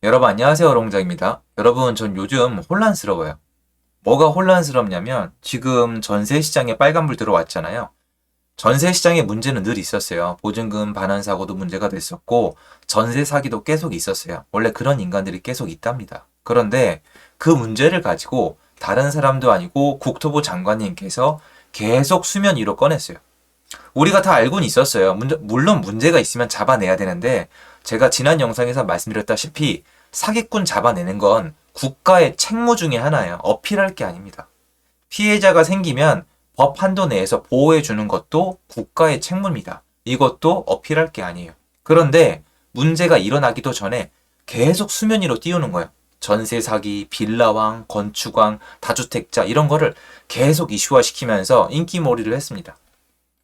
여러분 안녕하세요. 롱장입니다. 여러분 전 요즘 혼란스러워요. 뭐가 혼란스럽냐면 지금 전세 시장에 빨간불 들어왔잖아요. 전세 시장에 문제는 늘 있었어요. 보증금 반환 사고도 문제가 됐었고 전세 사기도 계속 있었어요. 원래 그런 인간들이 계속 있답니다. 그런데 그 문제를 가지고 다른 사람도 아니고 국토부 장관님께서 계속 수면 위로 꺼냈어요. 우리가 다 알고는 있었어요. 물론 문제가 있으면 잡아내야 되는데 제가 지난 영상에서 말씀드렸다시피 사기꾼 잡아내는 건 국가의 책무 중에 하나예요. 어필할 게 아닙니다. 피해자가 생기면 법 한도 내에서 보호해 주는 것도 국가의 책무입니다. 이것도 어필할 게 아니에요. 그런데 문제가 일어나기도 전에 계속 수면 위로 띄우는 거예요. 전세 사기, 빌라왕, 건축왕, 다주택자 이런 거를 계속 이슈화 시키면서 인기몰이를 했습니다.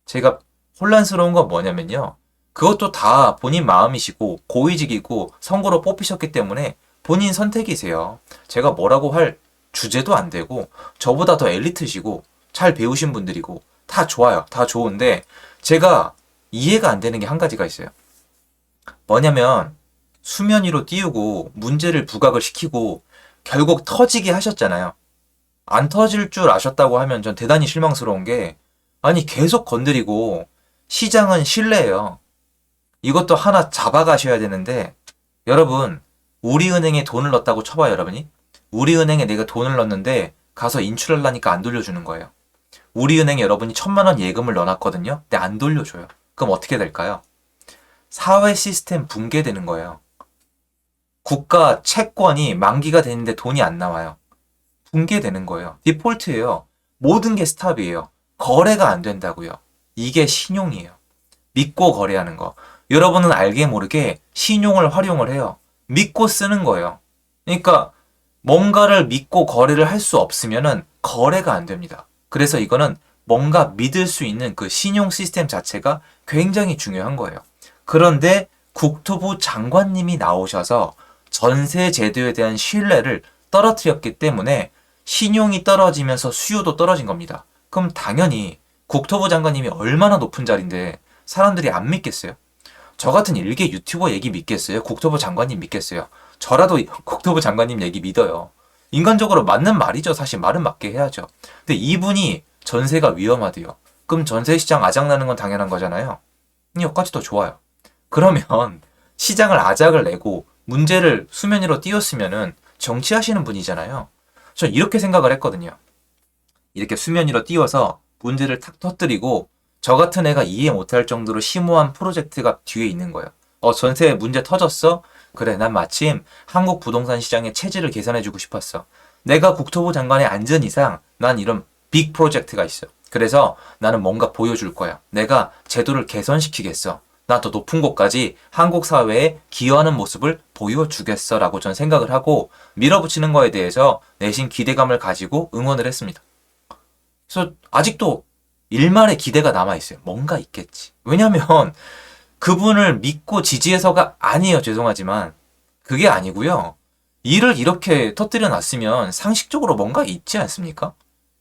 제가 혼란스러운 건 뭐냐면요. 그것도 다 본인 마음이시고 고위직이고 선거로 뽑히셨기 때문에 본인 선택이세요. 제가 뭐라고 할 주제도 안 되고 저보다 더 엘리트시고 잘 배우신 분들이고 다 좋아요. 다 좋은데 제가 이해가 안 되는 게 한 가지가 있어요. 뭐냐면 수면 위로 띄우고 문제를 부각을 시키고 결국 터지게 하셨잖아요. 안 터질 줄 아셨다고 하면 전 대단히 실망스러운 게 아니 계속 건드리고 시장은 신뢰예요. 이것도 하나 잡아가셔야 되는데 여러분 우리은행에 돈을 넣었다고 쳐봐요 여러분이. 우리은행에 내가 돈을 넣었는데 가서 인출하려니까 안 돌려주는 거예요. 우리은행에 여러분이 1,000만 원 예금을 넣어놨거든요. 근데 안 돌려줘요. 그럼 어떻게 될까요? 사회 시스템 붕괴되는 거예요. 국가 채권이 만기가 되는데 돈이 안 나와요. 붕괴되는 거예요. 디폴트예요. 모든 게 스탑이에요. 거래가 안 된다고요. 이게 신용이에요. 믿고 거래하는 거. 여러분은 알게 모르게 신용을 활용을 해요. 믿고 쓰는 거예요. 그러니까 뭔가를 믿고 거래를 할 수 없으면은 거래가 안 됩니다. 그래서 이거는 뭔가 믿을 수 있는 그 신용 시스템 자체가 굉장히 중요한 거예요. 그런데 국토부 장관님이 나오셔서 전세 제도에 대한 신뢰를 떨어뜨렸기 때문에 신용이 떨어지면서 수요도 떨어진 겁니다. 그럼 당연히 국토부 장관님이 얼마나 높은 자리인데 사람들이 안 믿겠어요? 저 같은 일개 유튜버 얘기 믿겠어요? 국토부 장관님 믿겠어요? 저라도 국토부 장관님 얘기 믿어요. 인간적으로 맞는 말이죠. 사실 말은 맞게 해야죠. 근데 이분이 전세가 위험하대요. 그럼 전세 시장 아작나는 건 당연한 거잖아요. 여기까지 도 좋아요. 그러면 시장을 아작을 내고 문제를 수면 위로 띄웠으면은 정치하시는 분이잖아요. 전 이렇게 생각을 했거든요. 이렇게 수면 위로 띄워서 문제를 탁 터뜨리고 저 같은 애가 이해 못할 정도로 심오한 프로젝트가 뒤에 있는 거예요. 전세 문제 터졌어? 그래, 난 마침 한국 부동산 시장의 체질을 개선해주고 싶었어. 내가 국토부 장관에 앉은 이상 난 이런 빅 프로젝트가 있어. 그래서 나는 뭔가 보여줄 거야. 내가 제도를 개선시키겠어. 나 더 높은 곳까지 한국 사회에 기여하는 모습을 보여주겠어 라고 전 생각을 하고 밀어붙이는 거에 대해서 내심 기대감을 가지고 응원을 했습니다. 그래서 아직도 일말의 기대가 남아있어요. 뭔가 있겠지. 왜냐면 그분을 믿고 지지해서가 아니에요. 죄송하지만. 그게 아니고요. 일을 이렇게 터뜨려 놨으면 상식적으로 뭔가 있지 않습니까?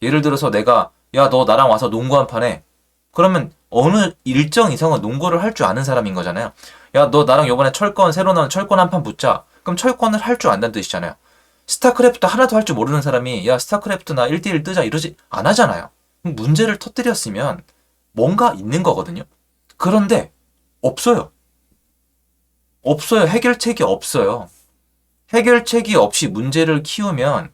예를 들어서 내가 야, 너 나랑 와서 농구 한 판 해. 그러면 어느 일정 이상은 농구를 할 줄 아는 사람인 거잖아요. 야, 너 나랑 요번에 철권 새로 나온 철권 한 판 붙자. 그럼 철권을 할 줄 안다는 뜻이잖아요. 스타크래프트 하나도 할 줄 모르는 사람이 야, 스타크래프트 나 1대1 뜨자 이러지 안 하잖아요. 문제를 터뜨렸으면 뭔가 있는 거거든요. 그런데 없어요. 없어요. 해결책이 없어요. 해결책이 없이 문제를 키우면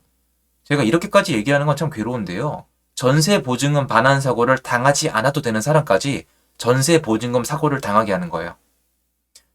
제가 이렇게까지 얘기하는 건 참 괴로운데요. 전세 보증금 반환 사고를 당하지 않아도 되는 사람까지 전세 보증금 사고를 당하게 하는 거예요.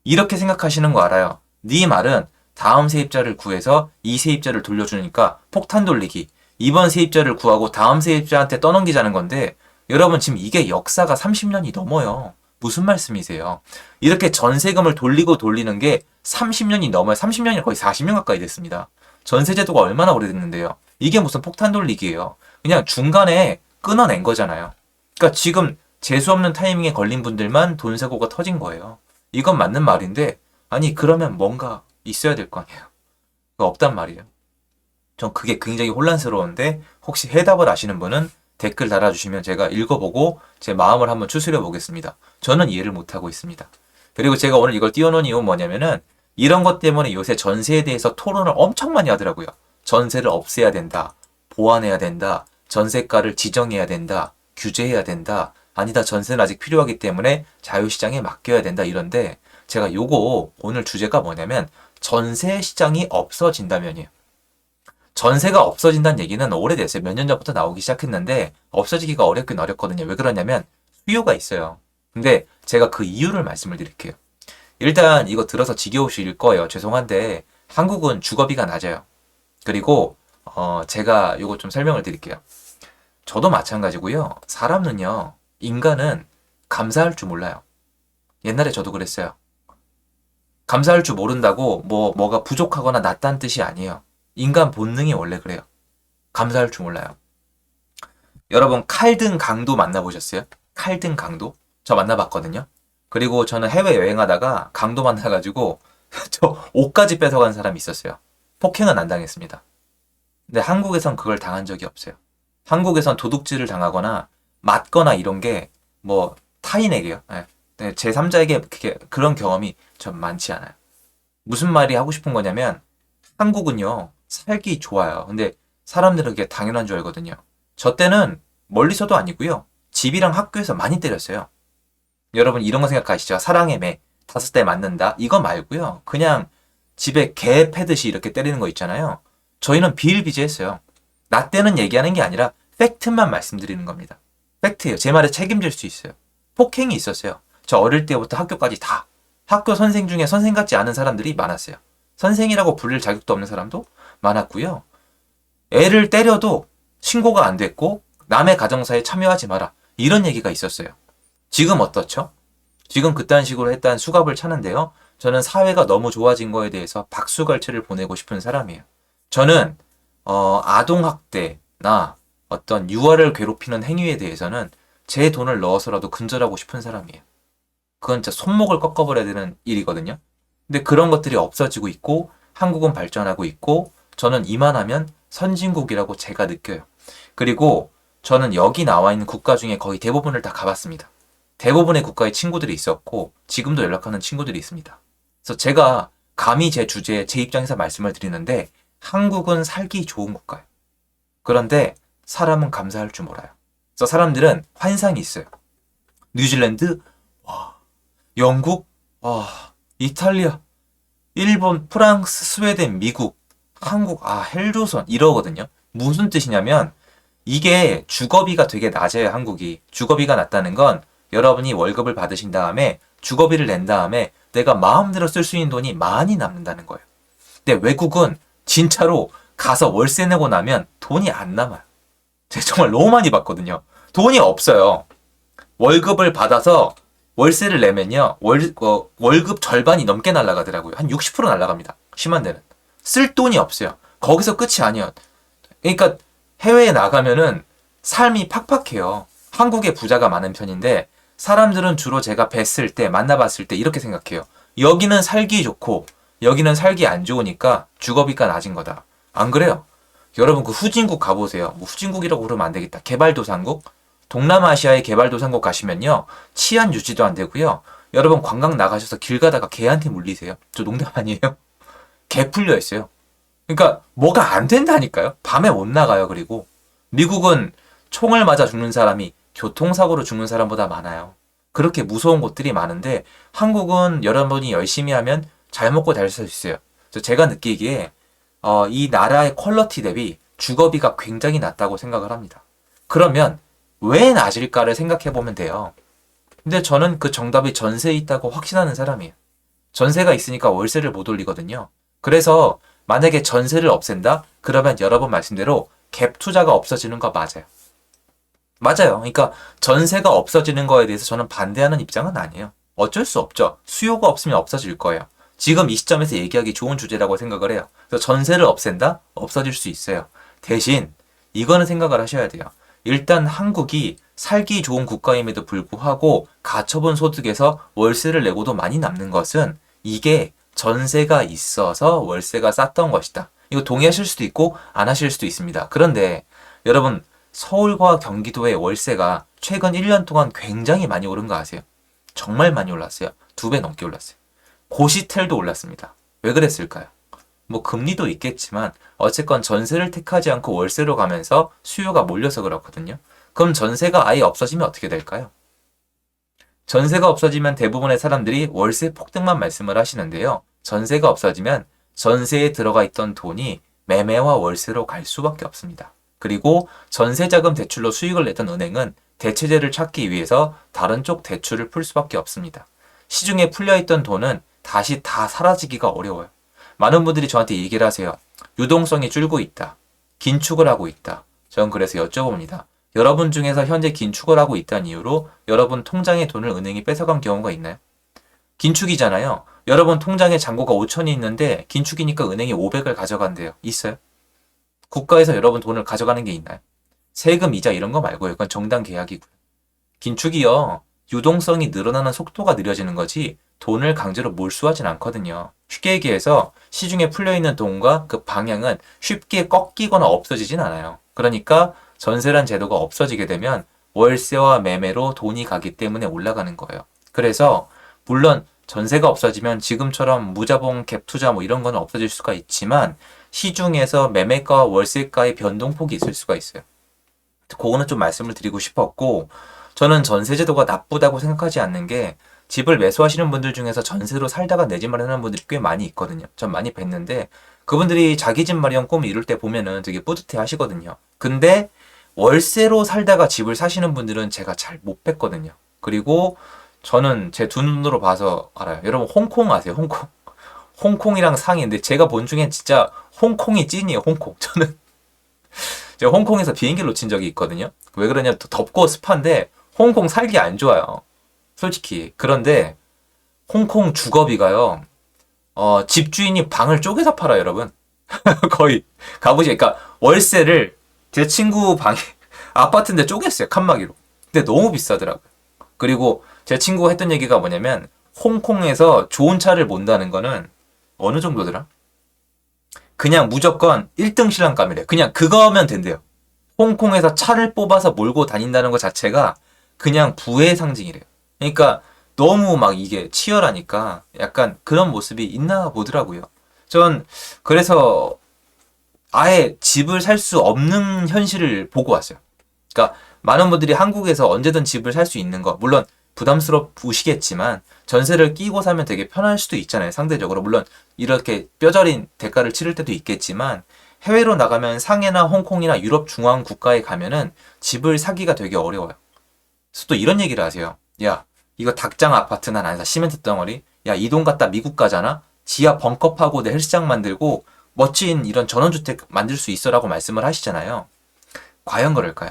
이렇게 생각하시는 거 알아요. 네 말은 다음 세입자를 구해서 이 세입자를 돌려주니까 폭탄 돌리기. 이번 세입자를 구하고 다음 세입자한테 떠넘기자는 건데 여러분 지금 이게 역사가 30년이 넘어요. 무슨 말씀이세요? 이렇게 전세금을 돌리고 돌리는 게 30년이 넘어요. 30년이 거의 40년 가까이 됐습니다. 전세제도가 얼마나 오래됐는데요. 이게 무슨 폭탄 돌리기예요. 그냥 중간에 끊어낸 거잖아요. 그러니까 지금 재수없는 타이밍에 걸린 분들만 돈 사고가 터진 거예요. 이건 맞는 말인데 아니 그러면 뭔가 있어야 될 거 아니에요. 그거 없단 말이에요. 전 그게 굉장히 혼란스러운데 혹시 해답을 아시는 분은 댓글 달아주시면 제가 읽어보고 제 마음을 한번 추스려 보겠습니다. 저는 이해를 못하고 있습니다. 그리고 제가 오늘 이걸 띄워놓은 이유는 뭐냐면은 이런 것 때문에 요새 전세에 대해서 토론을 엄청 많이 하더라고요. 전세를 없애야 된다. 보완해야 된다. 전세가를 지정해야 된다. 규제해야 된다. 아니다. 전세는 아직 필요하기 때문에 자유시장에 맡겨야 된다. 이런데 제가 요거 오늘 주제가 뭐냐면 전세 시장이 없어진다면이에요. 전세가 없어진다는 얘기는 오래됐어요. 몇 년 전부터 나오기 시작했는데 없어지기가 어렵긴 어렵거든요. 왜 그러냐면 수요가 있어요. 근데 제가 그 이유를 말씀을 드릴게요. 일단 이거 들어서 지겨우실 거예요. 죄송한데 한국은 주거비가 낮아요. 그리고 제가 요거 좀 설명을 드릴게요. 저도 마찬가지고요. 사람은요. 인간은 감사할 줄 몰라요. 옛날에 저도 그랬어요. 감사할 줄 모른다고 뭐가 부족하거나 낮다는 뜻이 아니에요. 인간 본능이 원래 그래요. 감사할 줄 몰라요. 여러분 칼등 강도 만나보셨어요? 칼등 강도? 저 만나봤거든요. 그리고 저는 해외 여행하다가 강도 만나가지고 저 옷까지 뺏어간 사람이 있었어요. 폭행은 안 당했습니다. 근데 한국에선 그걸 당한 적이 없어요. 한국에선 도둑질을 당하거나 맞거나 이런 게 뭐 타인에게요. 네. 제3자에게 그런 경험이 전 많지 않아요. 무슨 말이 하고 싶은 거냐면 한국은요 살기 좋아요. 근데 사람들은 그게 당연한 줄 알거든요. 저 때는 멀리서도 아니고요. 집이랑 학교에서 많이 때렸어요. 여러분 이런 거 생각하시죠? 사랑의 매 5대 맞는다 이거 말고요. 그냥 집에 개 패듯이 이렇게 때리는 거 있잖아요. 저희는 비일비재했어요. 나 때는 얘기하는 게 아니라 팩트만 말씀드리는 겁니다. 팩트예요. 제 말에 책임질 수 있어요. 폭행이 있었어요. 저 어릴 때부터 학교까지 다. 학교 선생 중에 선생 같지 않은 사람들이 많았어요. 선생이라고 부를 자격도 없는 사람도 많았고요. 애를 때려도 신고가 안 됐고 남의 가정사에 참여하지 마라. 이런 얘기가 있었어요. 지금 어떻죠? 지금 그딴 식으로 했다는 수갑을 차는데요. 저는 사회가 너무 좋아진 거에 대해서 박수갈채를 보내고 싶은 사람이에요. 저는 아동학대나 어떤 유아를 괴롭히는 행위에 대해서는 제 돈을 넣어서라도 근절하고 싶은 사람이에요. 그건 진짜 손목을 꺾어버려야 되는 일이거든요. 근데 그런 것들이 없어지고 있고 한국은 발전하고 있고 저는 이만하면 선진국이라고 제가 느껴요. 그리고 저는 여기 나와 있는 국가 중에 거의 대부분을 다 가봤습니다. 대부분의 국가에 친구들이 있었고 지금도 연락하는 친구들이 있습니다. 그래서 제가 감히 제 주제에 제 입장에서 말씀을 드리는데 한국은 살기 좋은 국가예요. 그런데 사람은 감사할 줄 몰라요. 그래서 사람들은 환상이 있어요. 뉴질랜드, 와, 영국, 와, 이탈리아, 일본, 프랑스, 스웨덴, 미국, 한국, 헬조선 이러거든요. 무슨 뜻이냐면 이게 주거비가 되게 낮아요, 한국이. 주거비가 낮다는 건 여러분이 월급을 받으신 다음에 주거비를 낸 다음에 내가 마음대로 쓸 수 있는 돈이 많이 남는다는 거예요. 근데 외국은 진짜로 가서 월세 내고 나면 돈이 안 남아요. 제가 정말 너무 많이 봤거든요. 돈이 없어요. 월급을 받아서 월세를 내면요. 월급 절반이 넘게 날아가더라고요. 한 60% 날아갑니다. 심한 데는. 쓸 돈이 없어요. 거기서 끝이 아니에요. 그러니까 해외에 나가면은 삶이 팍팍해요. 한국에 부자가 많은 편인데 사람들은 주로 제가 뵀을 때 만나봤을 때 이렇게 생각해요. 여기는 살기 좋고 여기는 살기 안 좋으니까 주거비가 낮은 거다. 안 그래요? 여러분 그 후진국 가보세요. 뭐 후진국이라고 그러면 안 되겠다. 개발도상국? 동남아시아의 개발도상국 가시면요. 치안 유지도 안 되고요. 여러분 관광 나가셔서 길 가다가 개한테 물리세요. 저 농담 아니에요. 개 풀려 있어요. 그러니까 뭐가 안 된다니까요. 밤에 못 나가요. 그리고 미국은 총을 맞아 죽는 사람이 교통사고로 죽는 사람보다 많아요. 그렇게 무서운 곳들이 많은데 한국은 여러분이 열심히 하면 잘 먹고 잘 살 수 있어요. 그래서 제가 느끼기에 이 나라의 퀄리티 대비 주거비가 굉장히 낮다고 생각을 합니다. 그러면 왜 낮을까를 생각해 보면 돼요. 근데 저는 그 정답이 전세에 있다고 확신하는 사람이에요. 전세가 있으니까 월세를 못 올리거든요. 그래서 만약에 전세를 없앤다? 그러면 여러분 말씀대로 갭 투자가 없어지는 거 맞아요. 맞아요. 그러니까 전세가 없어지는 거에 대해서 저는 반대하는 입장은 아니에요. 어쩔 수 없죠. 수요가 없으면 없어질 거예요. 지금 이 시점에서 얘기하기 좋은 주제라고 생각을 해요. 그래서 전세를 없앤다? 없어질 수 있어요. 대신 이거는 생각을 하셔야 돼요. 일단 한국이 살기 좋은 국가임에도 불구하고 가처분 소득에서 월세를 내고도 많이 남는 것은 이게 전세가 있어서 월세가 쌌던 것이다. 이거 동의하실 수도 있고 안 하실 수도 있습니다. 그런데 여러분 서울과 경기도의 월세가 최근 1년 동안 굉장히 많이 오른 거 아세요? 정말 많이 올랐어요. 2배 넘게 올랐어요. 고시텔도 올랐습니다. 왜 그랬을까요? 뭐 금리도 있겠지만 어쨌건 전세를 택하지 않고 월세로 가면서 수요가 몰려서 그렇거든요. 그럼 전세가 아예 없어지면 어떻게 될까요? 전세가 없어지면 대부분의 사람들이 월세 폭등만 말씀을 하시는데요. 전세가 없어지면 전세에 들어가 있던 돈이 매매와 월세로 갈 수밖에 없습니다. 그리고 전세자금 대출로 수익을 냈던 은행은 대체제를 찾기 위해서 다른 쪽 대출을 풀 수밖에 없습니다. 시중에 풀려있던 돈은 다시 다 사라지기가 어려워요. 많은 분들이 저한테 얘기를 하세요. 유동성이 줄고 있다. 긴축을 하고 있다. 저는 그래서 여쭤봅니다. 여러분 중에서 현재 긴축을 하고 있다는 이유로 여러분 통장의 돈을 은행이 뺏어간 경우가 있나요? 긴축이잖아요. 여러분 통장에 잔고가 5천이 있는데 긴축이니까 은행이 500을 가져간대요. 있어요? 국가에서 여러분 돈을 가져가는 게 있나요? 세금, 이자 이런 거 말고요. 이건 정당 계약이고요. 긴축이요. 유동성이 늘어나는 속도가 느려지는 거지 돈을 강제로 몰수하진 않거든요. 쉽게 얘기해서 시중에 풀려있는 돈과 그 방향은 쉽게 꺾이거나 없어지진 않아요. 그러니까 전세란 제도가 없어지게 되면 월세와 매매로 돈이 가기 때문에 올라가는 거예요. 그래서 물론 전세가 없어지면 지금처럼 무자본 갭 투자 뭐 이런 거는 없어질 수가 있지만 시중에서 매매가와 월세가의 변동폭이 있을 수가 있어요. 그거는 좀 말씀을 드리고 싶었고 저는 전세제도가 나쁘다고 생각하지 않는 게 집을 매수하시는 분들 중에서 전세로 살다가 내 집 마련하는 분들이 꽤 많이 있거든요. 전 많이 뵀는데 그분들이 자기 집 마련 꿈을 이룰 때 보면은 되게 뿌듯해 하시거든요. 근데 월세로 살다가 집을 사시는 분들은 제가 잘 못 뵀거든요. 그리고 저는 제 두 눈으로 봐서 알아요. 여러분 홍콩 아세요? 홍콩. 홍콩이랑 상해인데 제가 본 중엔 진짜 홍콩이 찐이에요. 홍콩. 저는 제가 홍콩에서 비행기를 놓친 적이 있거든요. 왜 그러냐? 덥고 습한데 홍콩 살기 안 좋아요. 솔직히. 그런데 홍콩 주거비가요. 집주인이 방을 쪼개서 팔아요, 여러분. 거의 가보시니까 그러니까 월세를 제 친구 방에 아파트인데 쪼갰어요, 칸막이로. 근데 너무 비싸더라고요. 그리고 제 친구가 했던 얘기가 뭐냐면 홍콩에서 좋은 차를 몬다는 거는 어느 정도더라? 그냥 무조건 1등 신랑감이래요. 그냥 그거면 된대요. 홍콩에서 차를 뽑아서 몰고 다닌다는 것 자체가 그냥 부의 상징이래요. 그러니까 너무 막 이게 치열하니까 약간 그런 모습이 있나 보더라고요. 전 그래서 아예 집을 살 수 없는 현실을 보고 왔어요. 그러니까 많은 분들이 한국에서 언제든 집을 살 수 있는 거, 물론 부담스럽으시겠지만 전세를 끼고 사면 되게 편할 수도 있잖아요. 상대적으로. 물론 이렇게 뼈저린 대가를 치를 때도 있겠지만 해외로 나가면 상해나 홍콩이나 유럽 중앙 국가에 가면은 집을 사기가 되게 어려워요. 그래서 또 이런 얘기를 하세요. 야, 이거 닭장 아파트 난 안 사. 시멘트 덩어리. 야, 이 돈 갖다 미국 가잖아. 지하 벙커 파고 내 헬스장 만들고 멋진 이런 전원주택 만들 수 있어라고 말씀을 하시잖아요. 과연 그럴까요?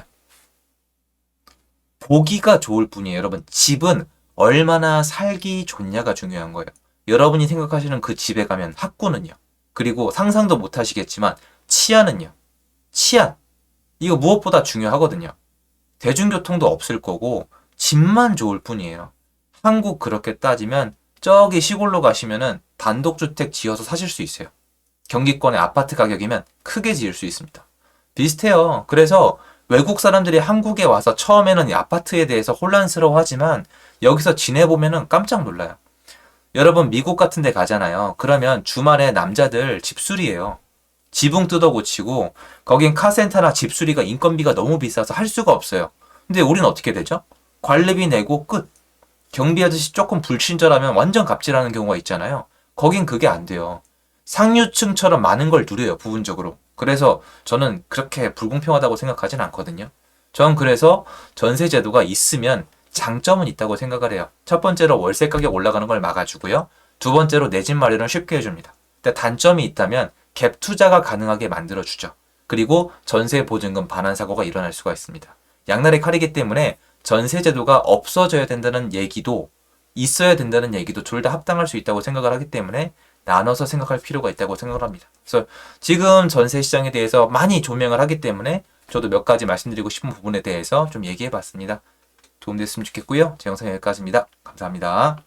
보기가 좋을 뿐이에요. 여러분, 집은 얼마나 살기 좋냐가 중요한 거예요. 여러분이 생각하시는 그 집에 가면 학구는요. 그리고 상상도 못 하시겠지만 치안은요. 치안. 이거 무엇보다 중요하거든요. 대중교통도 없을 거고 집만 좋을 뿐이에요. 한국 그렇게 따지면 저기 시골로 가시면은 단독주택 지어서 사실 수 있어요. 경기권의 아파트 가격이면 크게 지을 수 있습니다. 비슷해요. 그래서 외국 사람들이 한국에 와서 처음에는 이 아파트에 대해서 혼란스러워하지만 여기서 지내보면은 깜짝 놀라요. 여러분 미국 같은 데 가잖아요. 그러면 주말에 남자들 집수리예요. 지붕 뜯어 고치고 거긴 카센터나 집수리가 인건비가 너무 비싸서 할 수가 없어요. 근데 우린 어떻게 되죠? 관리비 내고 끝. 경비 아저씨 조금 불친절하면 완전 갑질하는 경우가 있잖아요. 거긴 그게 안 돼요. 상류층처럼 많은 걸 누려요, 부분적으로. 그래서 저는 그렇게 불공평하다고 생각하진 않거든요. 전 그래서 전세 제도가 있으면 장점은 있다고 생각을 해요. 첫 번째로 월세 가격 올라가는 걸 막아주고요. 두 번째로 내 집 마련을 쉽게 해줍니다. 근데 단점이 있다면 갭 투자가 가능하게 만들어주죠. 그리고 전세 보증금 반환 사고가 일어날 수가 있습니다. 양날의 칼이기 때문에 전세 제도가 없어져야 된다는 얘기도 있어야 된다는 얘기도 둘 다 합당할 수 있다고 생각을 하기 때문에 나눠서 생각할 필요가 있다고 생각을 합니다. 그래서 지금 전세 시장에 대해서 많이 조명을 하기 때문에 저도 몇 가지 말씀드리고 싶은 부분에 대해서 좀 얘기해 봤습니다. 도움됐으면 좋겠고요. 제 영상 여기까지입니다. 감사합니다.